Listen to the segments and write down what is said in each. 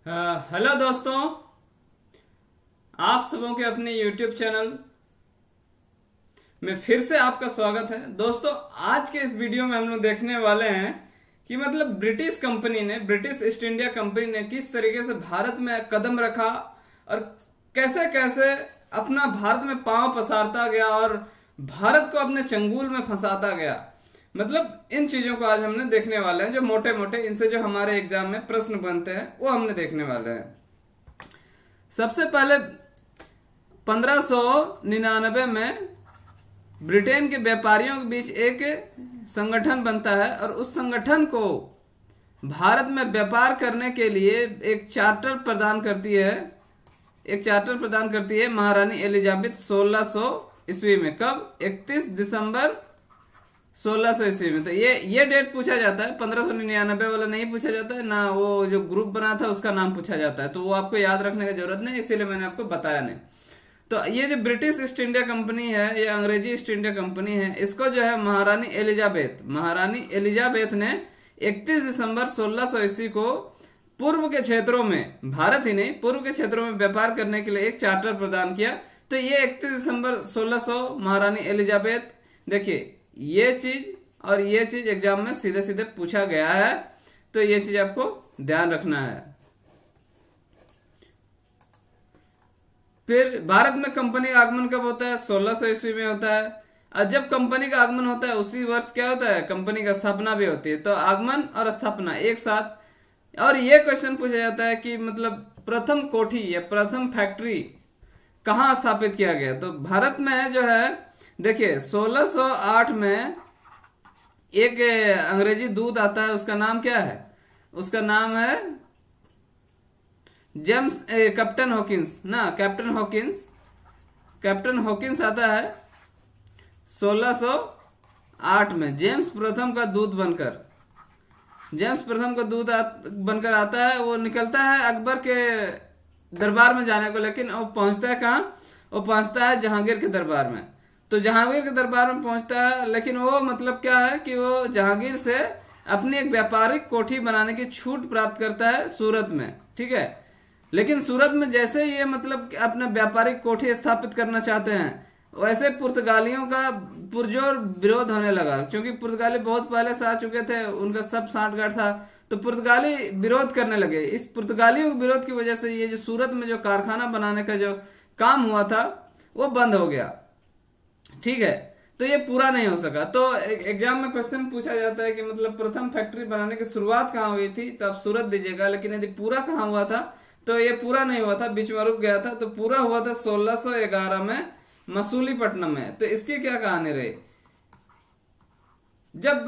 Hello दोस्तों, आप सबों के अपने YouTube चैनल में फिर से आपका स्वागत है। दोस्तों, आज के इस वीडियो में हम लोग देखने वाले हैं कि मतलब ब्रिटिश ईस्ट इंडिया कंपनी ने किस तरीके से भारत में कदम रखा और कैसे कैसे अपना भारत में पांव पसारता गया और भारत को अपने चंगुल में फंसाता गया। मतलब इन चीजों को आज हमने देखने वाले हैं, जो मोटे मोटे इनसे जो हमारे एग्जाम में प्रश्न बनते हैं वो हमने देखने वाले हैं। सबसे पहले 1599 में ब्रिटेन के व्यापारियों के बीच एक संगठन बनता है और उस संगठन को भारत में व्यापार करने के लिए एक चार्टर प्रदान करती है महारानी एलिजाबेथ 1600 ईस्वी में। कब? 31 दिसंबर 1600 ईस्वी में। तो ये डेट पूछा जाता है, 1599 वाला नहीं पूछा जाता है ना, वो जो ग्रुप बना था उसका नाम पूछा जाता है, तो वो आपको याद रखने की जरूरत नहीं, इसीलिए मैंने आपको बताया नहीं। तो ये जो ब्रिटिश ईस्ट इंडिया कंपनी है, ये अंग्रेजी ईस्ट इंडिया कंपनी है, इसको जो है महारानी एलिजाबेथ ने 31 दिसंबर 1600 ईस्वी को पूर्व के क्षेत्रों में, भारत ही नहीं पूर्व के क्षेत्रों में व्यापार करने के लिए एक चार्टर प्रदान किया। तो ये 31 दिसंबर 1600 महारानी एलिजाबेथ, देखिए ये चीज और ये चीज एग्जाम में सीधे सीधे पूछा गया है, तो ये चीज आपको ध्यान रखना है। फिर भारत में कंपनी का आगमन कब होता है? 1600 ईस्वी में होता है। और जब कंपनी का आगमन होता है उसी वर्ष क्या होता है? कंपनी का स्थापना भी होती है। तो आगमन और स्थापना एक साथ। और ये क्वेश्चन पूछा जाता है कि मतलब प्रथम कोठी या प्रथम फैक्ट्री कहाँ स्थापित किया गया? तो भारत में जो है, देखिए 1608 में एक अंग्रेजी दूत आता है, उसका नाम क्या है? उसका नाम है जेम्स कैप्टन हॉकिंस आता है 1608 में। जेम्स प्रथम का दूत बनकर आता है। वो निकलता है अकबर के दरबार में जाने को, लेकिन वो पहुंचता है कहाँ? वो पहुंचता है जहांगीर के दरबार में। तो जहांगीर के दरबार में पहुंचता है, लेकिन वो मतलब क्या है कि वो जहांगीर से अपनी एक व्यापारिक कोठी बनाने की छूट प्राप्त करता है सूरत में, ठीक है। लेकिन सूरत में जैसे ये मतलब अपना व्यापारिक कोठी स्थापित करना चाहते हैं, वैसे पुर्तगालियों का पुरजोर विरोध होने लगा, क्योंकि पुर्तगाली बहुत पहले से आ चुके थे, उनका सब सांठगांठ था, तो पुर्तगाली विरोध करने लगे। इस पुर्तगालियों के विरोध की वजह से ये जो सूरत में जो कारखाना बनाने का जो काम हुआ था वो बंद हो गया, ठीक है। तो ये पूरा नहीं हो सका। तो एग्जाम में क्वेश्चन पूछा जाता है कि मतलब प्रथम फैक्ट्री बनाने की शुरुआत कहाँ हुई थी, तो आप सूरत दीजिएगा, लेकिन यदि पूरा कहाँ हुआ था तो ये पूरा नहीं हुआ था, बीच में रुक गया था। तो पूरा हुआ था 1611 में मसूलीपट्टनम में। तो इसकी क्या कहानी रही? जब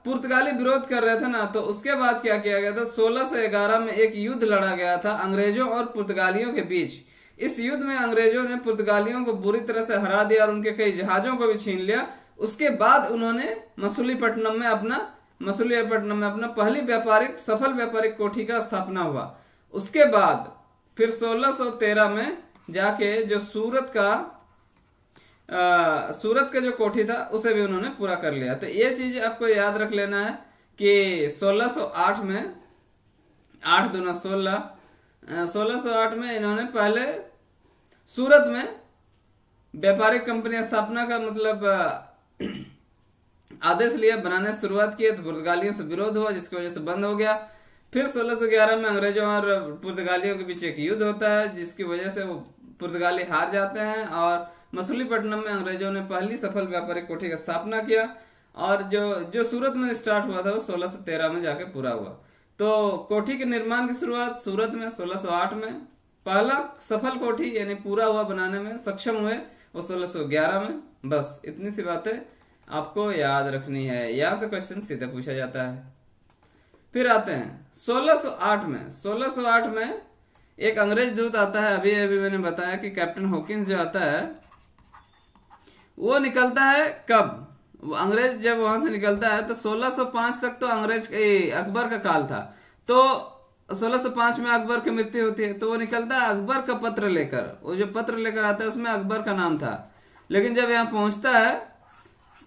पुर्तगाली विरोध कर रहे थे ना, तो उसके बाद क्या किया गया था? 1611 में एक युद्ध लड़ा गया था अंग्रेजों और पुर्तगालियों के बीच। इस युद्ध में अंग्रेजों ने पुर्तगालियों को बुरी तरह से हरा दिया और उनके कई जहाजों को भी छीन लिया। उसके बाद उन्होंने मसूलीपट्टनम में अपना पहली सफल व्यापारिक कोठी का स्थापना हुआ। उसके बाद फिर 1613 में जाके जो सूरत का जो कोठी था उसे भी उन्होंने पूरा कर लिया। तो ये चीज आपको याद रख लेना है कि 1608 में 8 दूना 1608 में इन्होंने पहले सूरत में व्यापारिक कंपनी स्थापना का मतलब आदेश लिया, बनाने से शुरुआत की। तो पुर्तगालियों से विरोध हुआ, जिसकी वजह से बंद हो गया। फिर 1611 में अंग्रेजों और पुर्तगालियों के बीच एक युद्ध होता है, जिसकी वजह से वो पुर्तगाली हार जाते हैं और मसूलीपट्टनम में अंग्रेजों ने पहली सफल व्यापारिक कोठी की स्थापना किया। और जो सूरत में स्टार्ट हुआ था वो 1613 में जाके पूरा हुआ। तो कोठी के निर्माण की शुरुआत सूरत में 1608 में, पहला सफल कोठी यानी पूरा हुआ बनाने में सक्षम हुए वो 1611 में। बस इतनी सी बातें आपको याद रखनी है, यहां से क्वेश्चन सीधे पूछा जाता है। फिर आते हैं 1608 में एक अंग्रेज दूत आता है। अभी मैंने बताया कि कैप्टन हॉकिंस जो आता है वो निकलता है कब? अंग्रेज जब वहां से निकलता है तो 1605 तक तो अकबर का काल था। तो 1605 में अकबर की मृत्यु होती है, तो वो निकलता है अकबर का पत्र लेकर। वो जो पत्र लेकर आता है उसमें अकबर का नाम था, लेकिन जब यहाँ पहुंचता है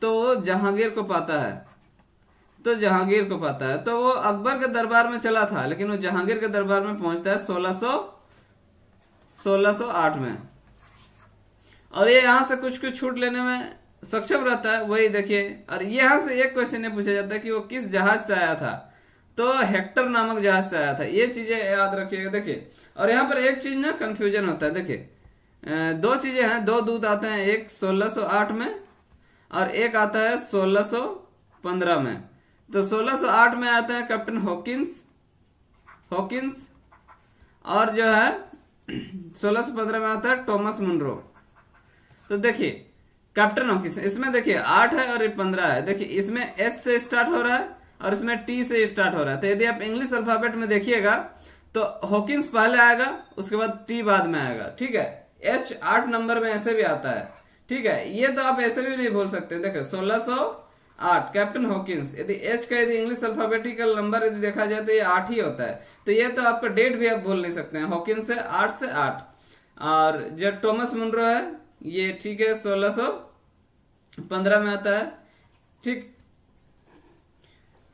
तो वो जहांगीर को पाता है। तो जहांगीर को पता है, तो वो अकबर के दरबार में चला था, लेकिन वो जहांगीर के दरबार में पहुंचता है 1608 में, और ये यहाँ से कुछ कुछ छूट लेने में सक्षम रहता है। वही देखिए, और यहाँ से एक क्वेश्चन ये पूछा जाता है कि वो किस जहाज से आया था, तो हेक्टर नामक जहाज से आया था। ये चीजें याद रखिएगा। देखिए, और यहाँ पर एक चीज ना कंफ्यूजन होता है। देखिए, दो चीजें हैं, दो दूत आते हैं, एक 1608 में और एक आता है 1615 में। तो 1608 में आता है कैप्टन हॉकिंस, और जो है 1615 में आता है टॉमस मुनरो। तो देखिए, कैप्टन हॉकिंस, इसमें देखिए 8 है और 15 है। देखिए, इसमें एच से स्टार्ट हो रहा है और इसमें टी से स्टार्ट हो रहा है। तो यदि आप इंग्लिश अल्फाबेट में देखिएगा तो हॉकिंस पहले आएगा, उसके बाद टी बाद में आएगा। ठीक है, एच 8 नंबर में ऐसे भी आता है। ठीक है, ये तो आप ऐसे भी नहीं बोल सकते। देखो 1608 कैप्टन हॉकिंस, यदि एच का यदि इंग्लिश अल्फाबेटिकल नंबर यदि देखा जाए तो ये 8 ही होता है। तो ये तो आपका डेट भी आप बोल नहीं सकते हैं। हॉकिंस से 8 से 8, और जो टॉमस मुनरो है ये ठीक है 1615 में आता है। ठीक,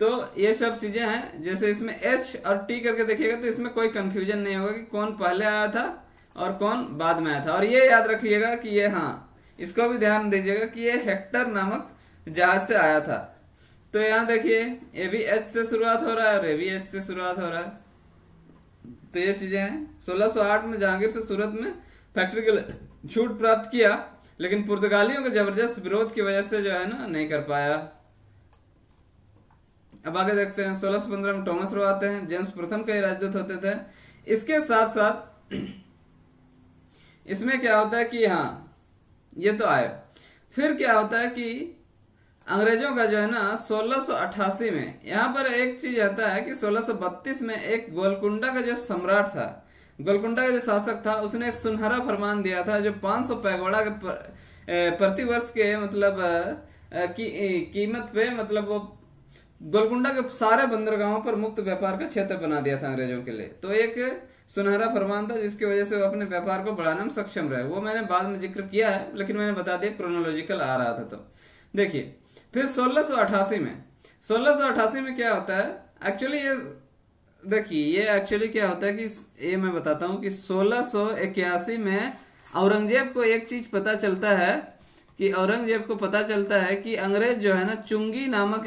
तो ये सब चीजें हैं। जैसे इसमें एच और टी करके देखिएगा तो इसमें कोई कंफ्यूजन नहीं होगा कि कौन पहले आया था और कौन बाद में आया था। और ये याद रखिएगा कि ये, हाँ, इसको भी ध्यान दीजिएगा कि ये हेक्टर नामक जहाज से आया था। तो यहाँ देखिए, ये भी एच से शुरुआत हो रहा है और ये भी एच से शुरुआत हो रहा है। तो ये चीजें हैं। 1608 में जहांगीर से सूरत में फैक्ट्री के छूट प्राप्त किया, लेकिन पुर्तगालियों के जबरदस्त विरोध की वजह से जो है ना नहीं कर पाया। अब आगे देखते हैं। 1615 में टॉमस रो आते हैं, जेम्स प्रथम के राजदूत होते थे। इसके साथ साथ इसमें क्या होता है कि हाँ, ये तो आए, फिर क्या होता है कि अंग्रेजों का जो है ना 1688 में, यहाँ पर एक चीज आता है कि 1632 में एक गोलकुंडा का जो सम्राट था, गोलकुंडा का जो शासक था, उसने एक सुनहरा फरमान दिया था जो 500 पैगोड़ा के प्रति वर्ष के मतलब कीमत पे, मतलब वो गोलकुंडा के सारे बंदरगाहों पर मुक्त व्यापार का क्षेत्र बना दिया था अंग्रेजों के लिए। तो एक सुनहरा फरमान था जिसकी वजह से वो अपने व्यापार को बढ़ाने में सक्षम रहे। वो मैंने बाद में जिक्र किया है, लेकिन मैंने बता दिया क्रोनोलॉजिकल आ रहा था। तो देखिए, फिर 1688 में क्या होता है एक्चुअली, ये देखिए, ये एक्चुअली क्या होता है कि ये मैं बताता हूँ कि 1681 में औरंगजेब को एक चीज पता चलता है कि औरंगजेब को पता चलता है कि अंग्रेज जो है ना चुंगी नामक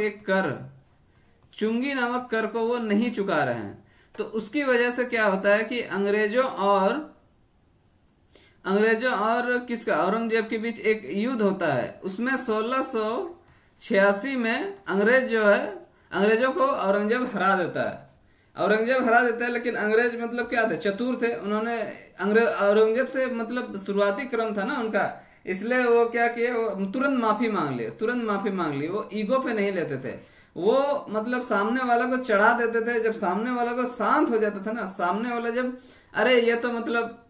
कर को वो नहीं चुका रहे हैं। तो उसकी वजह से क्या होता है कि अंग्रेजों और किसका, औरंगजेब के बीच एक युद्ध होता है। उसमें 1686 में अंग्रेजों को औरंगजेब हरा देता है। लेकिन अंग्रेज मतलब क्या थे, चतुर थे। उन्होंने औरंगजेब से मतलब शुरुआती क्रम था ना उनका, इसलिए वो क्या किए, वो तुरंत माफी मांग ली। वो ईगो पे नहीं लेते थे, वो मतलब सामने वाला को चढ़ा देते थे। जब सामने वाला को शांत हो जाता था ना, सामने वाला जब अरे ये तो मतलब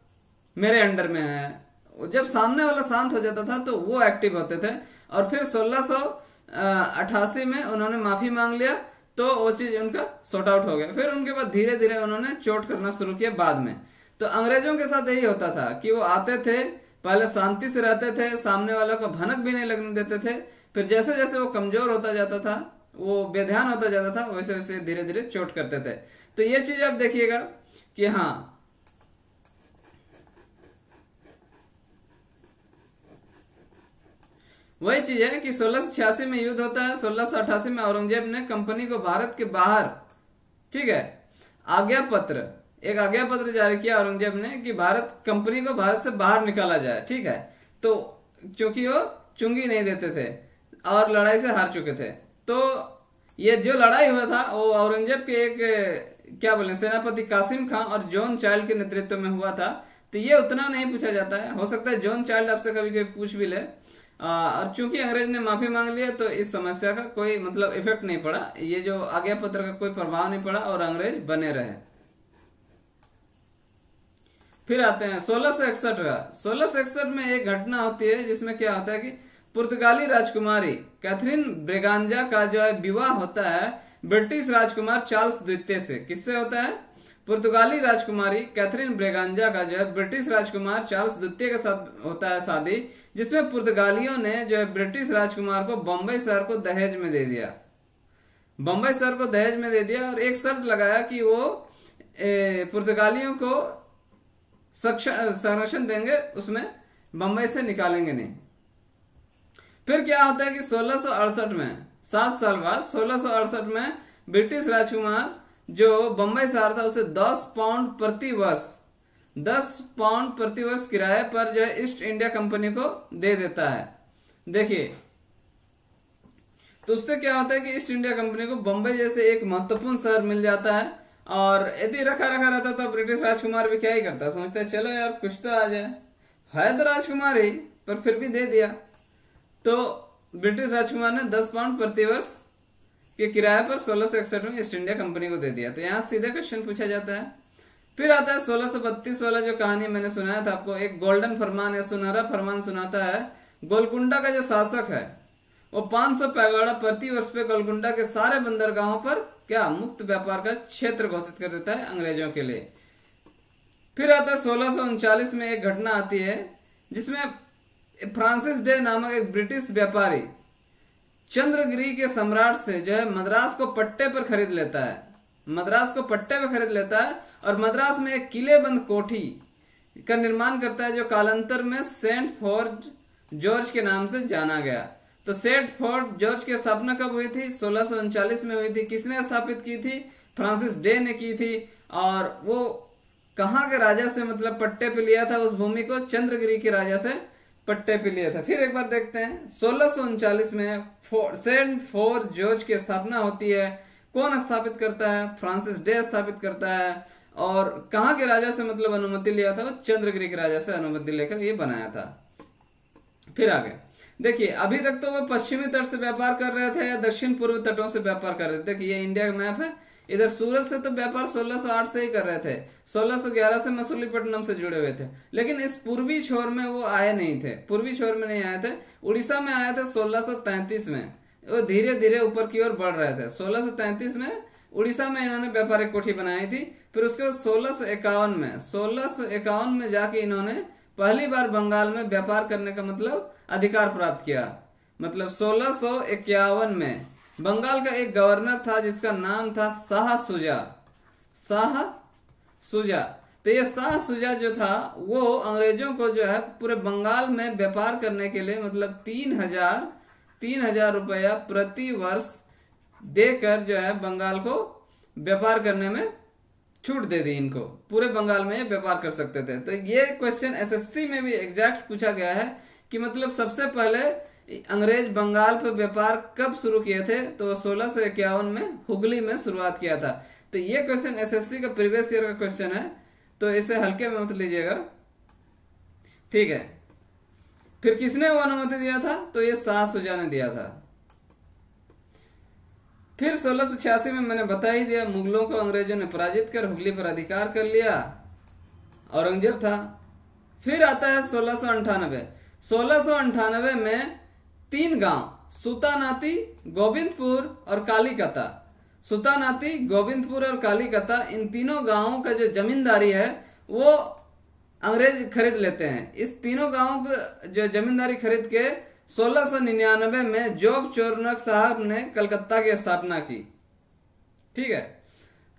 मेरे अंडर में है, जब सामने वाला शांत हो जाता था तो वो एक्टिव होते थे। और फिर 1688 में उन्होंने माफी मांग लिया, तो वो चीज उनका सॉर्ट आउट हो गया। फिर उनके बाद धीरे धीरे उन्होंने चोट करना शुरू किया बाद में। तो अंग्रेजों के साथ यही होता था कि वो आते थे, पहले शांति से रहते थे, सामने वालों को भनक भी नहीं लगने देते थे। फिर जैसे जैसे वो कमजोर होता जाता था, वो बेध्यान होता जाता था, वैसे वैसे धीरे धीरे चोट करते थे। तो ये चीज आप देखिएगा कि हाँ, वही चीज है कि 1686 में युद्ध होता है। 1688 में औरंगजेब ने कंपनी को भारत के बाहर, ठीक है, एक आज्ञा पत्र जारी किया औरंगजेब ने कि कंपनी को भारत से बाहर निकाला जाए। ठीक है, तो क्योंकि वो चुंगी नहीं देते थे और लड़ाई से हार चुके थे। तो ये जो लड़ाई हुआ था वो औरंगजेब के एक क्या बोले सेनापति कासिम खां और जॉन चाइल्ड के नेतृत्व में हुआ था। तो ये उतना नहीं पूछा जाता है, हो सकता है जॉन चाइल्ड आपसे कभी कभी पूछ भी ले। और चूंकि अंग्रेज ने माफी मांग लिया तो इस समस्या का कोई मतलब इफेक्ट नहीं पड़ा, ये जो आज्ञा पत्र का कोई प्रभाव नहीं पड़ा और अंग्रेज बने रहे। फिर आते हैं 1661 का। 1661 में एक घटना होती है जिसमें क्या होता है कि पुर्तगाली राजकुमारी कैथरीन ब्रेगांजा का जो है विवाह होता है ब्रिटिश राजकुमार चार्ल्स द्वितीय से। किससे होता है? पुर्तगाली राजकुमारी कैथरीन ब्रेगांजा का जो है ब्रिटिश राजकुमार चार्ल्स द्वितीय के साथ होता है शादी, जिसमें पुर्तगालियों ने जो है ब्रिटिश राजकुमार को बम्बई शहर को दहेज में दे दिया। बम्बई शहर को दहेज में दे दिया और एक शर्त लगाया कि वो पुर्तगालियों को संरक्षण देंगे, उसमें बम्बई से निकालेंगे नहीं। फिर क्या होता है कि 1668 में, 7 साल बाद 1668 में ब्रिटिश राजकुमार जो बम्बई शहर था उसे 10 पाउंड प्रति वर्ष किराए पर जो है ईस्ट इंडिया कंपनी को दे देता है। देखिए, तो उससे क्या होता है कि ईस्ट इंडिया कंपनी को बम्बई जैसे एक महत्वपूर्ण शहर मिल जाता है। और यदि रखा रहता तो ब्रिटिश राजकुमार भी क्या ही करता, सोचता है चलो यार कुछ तो आ जाए, है तो राजकुमार ही, पर फिर भी दे दिया। तो ब्रिटिश राजकुमार ने 10 पाउंड प्रति वर्ष के किराए पर 1661 में ईस्ट इंडिया कंपनी को दे दिया। तो यहाँ सीधे क्वेश्चन पूछा जाता है। फिर आता है 1632 वाला जो कहानी मैंने सुनाया था आपको, एक गोल्डन फरमान या सुनहरा फरमान सुनाता है। गोलकुंडा का जो शासक है वो 500 पैगोडा प्रति वर्ष पे गोलकुंडा के सारे बंदरगाहों पर क्या मुक्त व्यापार का क्षेत्र घोषित कर देता है अंग्रेजों के लिए। फिर आता है 1639 में एक घटना आती है जिसमें फ्रांसिस डे नामक एक ब्रिटिश व्यापारी चंद्रगिरी के सम्राट से जो है मद्रास को पट्टे पर खरीद लेता है, और मद्रास में एक किलेबंद कोठी का निर्माण करता है जो कालांतर में सेंट फोर्ट जॉर्ज के नाम से जाना गया। तो सेंट फोर्ट जॉर्ज की स्थापना कब हुई थी? 1639 में हुई थी। किसने स्थापित की थी? फ्रांसिस डे ने की थी। और वो कहाँ के राजा से मतलब पट्टे पे लिया था उस भूमि को? चंद्रगिरी के राजा से पट्टे पे लिया था। फिर एक बार देखते हैं 1639 में सेंट फोर्ट जॉर्ज की स्थापना होती है। कौन स्थापित करता है? फ्रांसिस डे स्थापित करता है। और कहाँ के राजा से मतलब अनुमति लिया था? वो चंद्रगिरी के राजा से अनुमति लेकर ये बनाया था। फिर आगे देखिए, अभी तक तो वो पश्चिमी तट से व्यापार कर रहे थे या दक्षिण पूर्व तटों से व्यापार कर रहे थे। देखिए ये इंडिया का मैप है। इधर सूरत से तो व्यापार 1608 से ही कर रहे थे, 1611 से मसूलीपट्टनम से जुड़े हुए थे। लेकिन इस पूर्वी छोर में वो आए नहीं थे, आए थे। उड़ीसा में आए थे 1633 में। वो धीरे धीरे ऊपर की ओर बढ़ रहे थे। 1633 में उड़ीसा में इन्होंने व्यापारिक कोठी बनाई थी। फिर उसके बाद 1651 में जाके इन्होंने पहली बार बंगाल में व्यापार करने का मतलब अधिकार प्राप्त किया। मतलब 1651 में बंगाल का एक गवर्नर था जिसका नाम था शाह सुजा। तो ये शाह सुजा जो था वो अंग्रेजों को जो है पूरे बंगाल में व्यापार करने के लिए मतलब 3000 रुपया प्रति वर्ष देकर जो है बंगाल को व्यापार करने में छूट दे दी। इनको पूरे बंगाल में ये व्यापार कर सकते थे। तो ये क्वेश्चन एसएससी में भी एग्जैक्ट पूछा गया है कि मतलब सबसे पहले अंग्रेज बंगाल पर व्यापार कब शुरू किए थे? तो 1651 में हुगली में शुरुआत किया था। तो ये क्वेश्चन एसएससी का प्रीवियस ईयर का क्वेश्चन है, तो इसे हल्के में मत लीजिएगा, ठीक है। फिर किसने वो अनुमति दिया था? तो ये शाह सुजा ने दिया था। फिर 1686 में मैंने बता ही दिया, मुगलों को अंग्रेजों ने पराजित कर हुगली पर अधिकार कर लिया, औरंगजेब था। फिर आता है 1698 में 3 गांव सुतानाती, गोविंदपुर और कालीकता, इन तीनों गांवों का जो जमींदारी है वो अंग्रेज खरीद लेते हैं। इस तीनों गांवों को जो जमींदारी खरीद के 1699 में जॉब चोरनक साहब ने कलकत्ता की स्थापना की, ठीक है।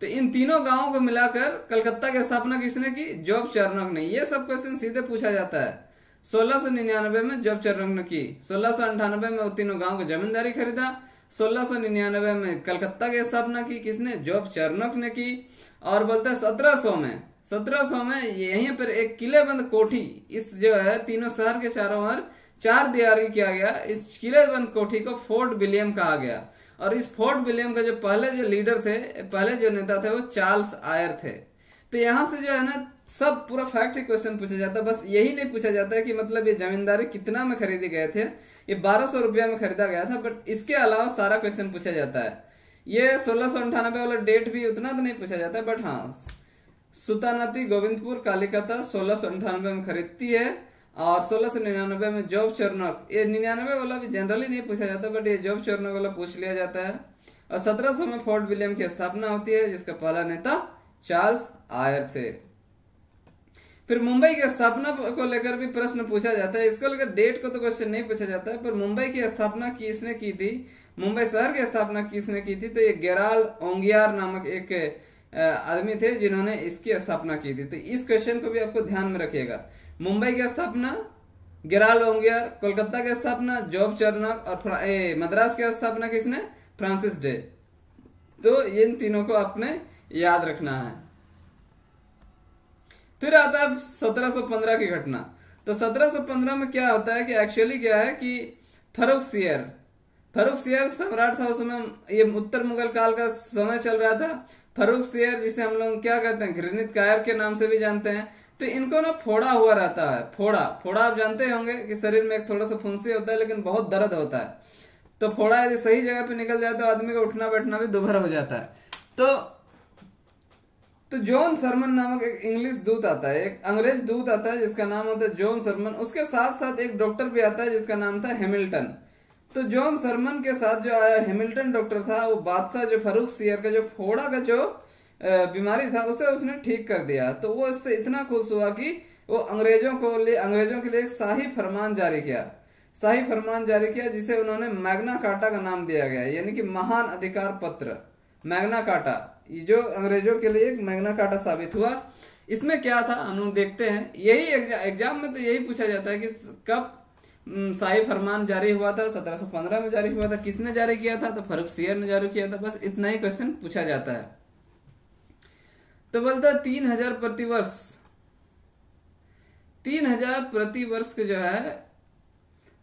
तो इन तीनों गांवों को मिलाकर कलकत्ता की स्थापना किसने की? जॉब चोरनक ने। ये सब क्वेश्चन सीधे पूछा जाता है। 1699 में जॉब चोरनक ने की, 1698 में वो तीनों गांव को जमींदारी खरीदा, 1699 में कलकत्ता की स्थापना की, किसने? जॉब चोरनक ने की। और बोलते हैं 1700 में यहीं पर एक किलेबंद कोठी, इस जो है तीनों शहर के चारों ओर 4 दीवारी किया गया। इस किलेबंद कोठी को फोर्ट विलियम कहा गया। और इस फोर्ट विलियम का जो पहले जो लीडर थे, पहले जो नेता थे वो चार्ल्स आयर थे। तो यहाँ से जो है ना सब पूरा फैक्ट क्वेश्चन पूछा जाता है। बस यही नहीं पूछा जाता है कि मतलब ये जमींदारी कितना में खरीदे गए थे। ये 1200 रुपया में खरीदा गया था, बट इसके अलावा सारा क्वेश्चन पूछा जाता है। ये 1698 वाला डेट भी उतना तो नहीं पूछा जाता, बट हाँ सुतानाती गोविंदपुर कालीकता 1698 में खरीदती है। और 1699 में जॉब चोरनक, ये 99 वाला भी जनरली नहीं पूछा जाता, बट ये जॉब चोरनक वाला पूछ लिया जाता है। और 1700 में फोर्ट विलियम की स्थापना होती है जिसका पहला नेता चार्ल्स आयर थे। फिर मुंबई की स्थापना को लेकर भी प्रश्न पूछा जाता है। इसको लेकर डेट को तो क्वेश्चन नहीं पूछा जाता है, पर मुंबई की स्थापना किसने की थी, मुंबई शहर की स्थापना किसने की थी, तो ये गेराल्ड ओंगियार नामक एक आदमी थे जिन्होंने इसकी स्थापना की थी। तो इस क्वेश्चन को भी आपको ध्यान में रखिएगा। मुंबई की स्थापना गेराल्ड ओंगियार, कोलकाता की स्थापना जॉब चर्नक, और मद्रास की स्थापना किसने, फ्रांसिस डे। तो इन तीनों को आपने याद रखना है। फिर आता है 1715 की घटना। तो 1715 में क्या होता है कि एक्चुअली क्या है कि फर्रुख सियर सम्राट था उस समय, ये उत्तर मुगल काल का समय चल रहा था। फर्रुख सियर जिसे हम लोग क्या कहते हैं, घृणित कायर के नाम से भी जानते हैं। तो इनको ना फोड़ा हुआ रहता है, फोड़ा आप जानते होंगे कि शरीर में एक थोड़ा सा फुंसी होता है लेकिन बहुत दर्द होता है। तो फोड़ा यदि सही जगह पे निकल जाए तो आदमी का उठना बैठना भी दोबारा हो जाता है। तो जॉन सरमन नामक एक इंग्लिश दूत आता है, एक अंग्रेज दूत आता है जिसका नाम होता है जॉन सरमन। उसके साथ साथ एक डॉक्टर भी आता है जिसका नाम था हैमिल्टन। तो जॉन सरमन के साथ जो आया हैमिल्टन डॉक्टर था, वो बादशाह जो फर्रुख सियर का जो फोड़ा का जो बीमारी था उसे उसने ठीक कर दिया। तो वो इससे इतना खुश हुआ कि वो अंग्रेजों के लिए एक शाही फरमान जारी किया जिसे उन्होंने मैग्ना कार्टा का नाम दिया गया, यानी कि महान अधिकार पत्र, मैग्ना कार्टा, जो अंग्रेजों के लिए एक मैग्ना कार्टा साबित हुआ। इसमें क्या था हम लोग देखते हैं, यही एग्जाम में तो यही पूछा जाता है कि कब शाही फरमान जारी हुआ था। 1715 में जारी हुआ था। किसने जारी किया था, तो फर्रुख सियर ने जारी किया था। बस इतना ही क्वेश्चन पूछा जाता है। तो बोलता है 3000 प्रतिवर्ष, 3000 प्रतिवर्ष के जो है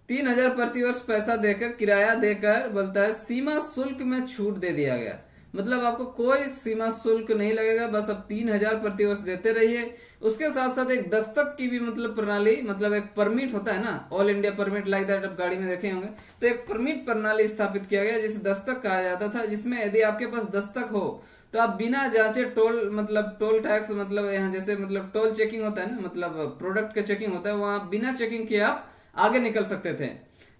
3000 प्रतिवर्ष पैसा देकर, किराया देकर, बोलता है सीमा शुल्क में छूट दे दिया गया। मतलब आपको कोई सीमा शुल्क नहीं लगेगा, बस अब 3000 प्रतिवर्ष देते रहिए। उसके साथ साथ एक दस्तक की भी मतलब प्रणाली, मतलब एक परमिट होता है ना, all India permit like that, आप गाड़ी में देखे होंगे। तो एक परमिट प्रणाली स्थापित किया गया जिसे दस्तक कहा जाता था, जिसमें यदि आपके पास दस्तक हो तो आप बिना जांचे टोल टैक्स, मतलब यहाँ जैसे मतलब टोल चेकिंग होता है ना, मतलब प्रोडक्ट का चेकिंग होता है, वहां बिना चेकिंग किए आप आगे निकल सकते थे।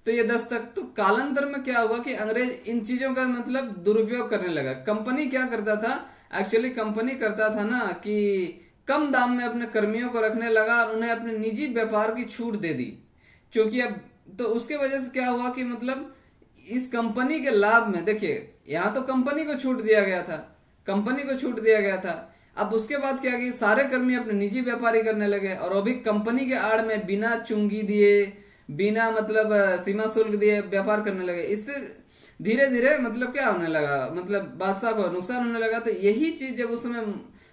तो ये दस्तक, तो कालांतर में क्या हुआ कि अंग्रेज इन चीजों का मतलब दुरुपयोग करने लगा। कंपनी क्या करता था, एक्चुअली कंपनी करता था ना कि कम दाम में अपने कर्मियों को रखने लगा और उन्हें अपने निजी व्यापार की छूट दे दी। क्योंकि अब तो उसके वजह से क्या हुआ कि मतलब इस कंपनी के लाभ में, देखिए यहाँ तो कंपनी को छूट दिया गया था, अब उसके बाद क्या कि सारे कर्मी अपने निजी व्यापारी करने लगे और वो भी कंपनी के आड़ में बिना चुंगी दिए, बिना मतलब सीमा शुल्क दिए व्यापार करने लगे। इससे धीरे धीरे मतलब क्या होने लगा, मतलब बादशाह को नुकसान होने लगा। तो यही चीज जब उस समय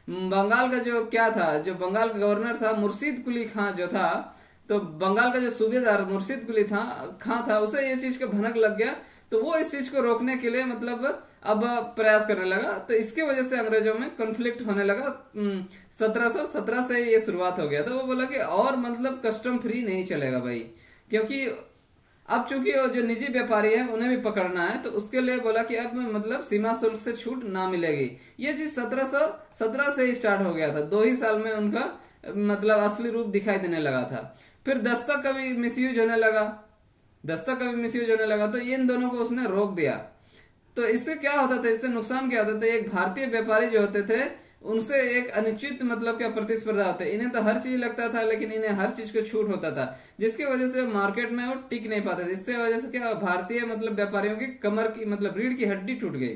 बंगाल का जो क्या था, जो बंगाल का गवर्नर था मुर्शिद कुली खां जो था, तो बंगाल का जो सूबेदार मुर्शिद कुली खां था, उसे ये चीज का भनक लग गया। तो वो इस चीज को रोकने के लिए मतलब अब प्रयास करने लगा। तो इसके वजह से अंग्रेजों में कॉन्फ्लिक्ट होने लगा। 1717 से ये शुरुआत हो गया। तो वो बोला कि और मतलब कस्टम फ्री नहीं चलेगा भाई, क्योंकि अब चूंकि जो निजी व्यापारी है उन्हें भी पकड़ना है, तो उसके लिए बोला कि अब मतलब सीमा शुल्क से छूट ना मिलेगी। ये चीज 1717 से ही स्टार्ट हो गया था। 2 ही साल में उनका मतलब असली रूप दिखाई देने लगा था। फिर दस्तक का भी मिसयूज होने लगा, तो इन दोनों को उसने रोक दिया। तो इससे क्या होता था, इससे नुकसान क्या होता था, एक भारतीय व्यापारी जो होते थे उनसे एक अनिश्चित मतलब क्या प्रतिस्पर्धा होता है। इन्हें तो हर चीज लगता था लेकिन इन्हें हर चीज को छूट होता था, जिसकी वजह से मार्केट में वो टिक नहीं पाते थे। इससे वजह से क्या भारतीय मतलब व्यापारियों की कमर की मतलब रीढ़ की हड्डी टूट गई।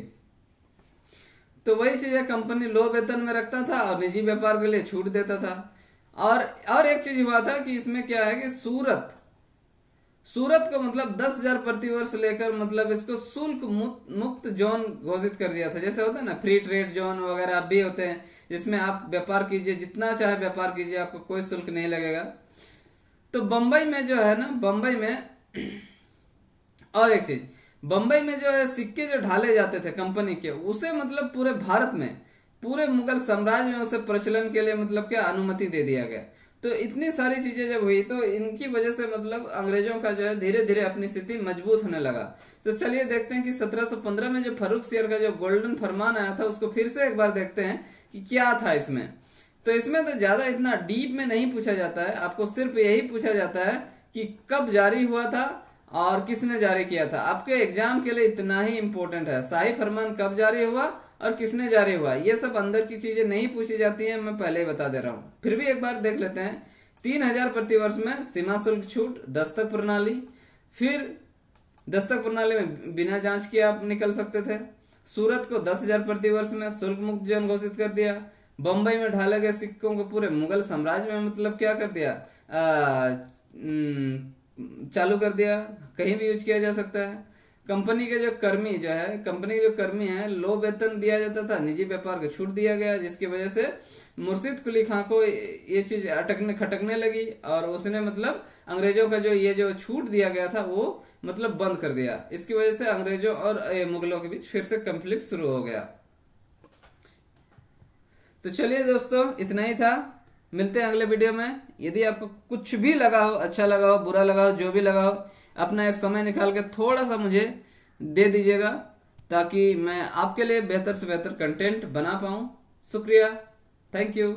तो वही चीज है, कंपनी लो वेतन में रखता था और निजी व्यापार के लिए छूट देता था। और एक चीज हुआ था कि इसमें क्या है कि सूरत को मतलब 10,000 प्रतिवर्ष लेकर मतलब इसको शुल्क मुक्त जोन घोषित कर दिया था। जैसे होता है ना फ्री ट्रेड जोन वगैरह भी होते हैं, जिसमें आप व्यापार कीजिए, जितना चाहे व्यापार कीजिए, आपको कोई शुल्क नहीं लगेगा। तो बंबई में जो है ना, बंबई में और एक चीज, बंबई में जो है सिक्के जो ढाले जाते थे कंपनी के, उसे मतलब पूरे भारत में, पूरे मुगल साम्राज्य में उसे प्रचलन के लिए मतलब क्या अनुमति दे दिया गया। तो इतनी सारी चीजें जब हुई तो इनकी वजह से मतलब अंग्रेजों का जो है धीरे धीरे अपनी स्थिति मजबूत होने लगा। तो चलिए देखते हैं कि 1715 में जो फर्रुख सियर का जो गोल्डन फरमान आया था उसको फिर से एक बार देखते हैं कि क्या था इसमें। तो इसमें तो ज्यादा इतना डीप में नहीं पूछा जाता है, आपको सिर्फ यही पूछा जाता है कि कब जारी हुआ था और किसने जारी किया था। आपके एग्जाम के लिए इतना ही इंपॉर्टेंट है, शाही फरमान कब जारी हुआ और किसने जारी हुआ, ये सब अंदर की चीजें नहीं पूछी जाती हैं, मैं पहले ही बता दे रहा हूँ। फिर भी एक बार देख लेते हैं। 3000 प्रतिवर्ष में सीमा शुल्क छूट, दस्तक प्रणाली। फिर दस्तक प्रणाली में बिना जांच किए आप निकल सकते थे। सूरत को 10,000 प्रतिवर्ष में शुल्क मुक्त जोन घोषित कर दिया। बंबई में ढाले गए सिक्कों को पूरे मुगल साम्राज्य में मतलब क्या कर दिया, चालू कर दिया, कहीं भी यूज किया जा सकता है। कंपनी के जो कर्मी है लो वेतन दिया जाता था, निजी व्यापार को छूट दिया गया, जिसकी वजह से मुर्शिद कुली खां को ये चीज खटकने लगी और उसने मतलब अंग्रेजों का जो छूट दिया गया था वो मतलब बंद कर दिया। इसकी वजह से अंग्रेजों और मुगलों के बीच फिर से कंफ्लिक्ट शुरू हो गया। तो चलिए दोस्तों, इतना ही था। मिलते हैं अगले वीडियो में। यदि आपको कुछ भी लगा हो, अच्छा लगा हो, बुरा लगा हो, जो भी लगा हो, अपना एक समय निकाल के थोड़ा सा मुझे दे दीजिएगा, ताकि मैं आपके लिए बेहतर से बेहतर कंटेंट बना पाऊं। शुक्रिया, थैंक यू।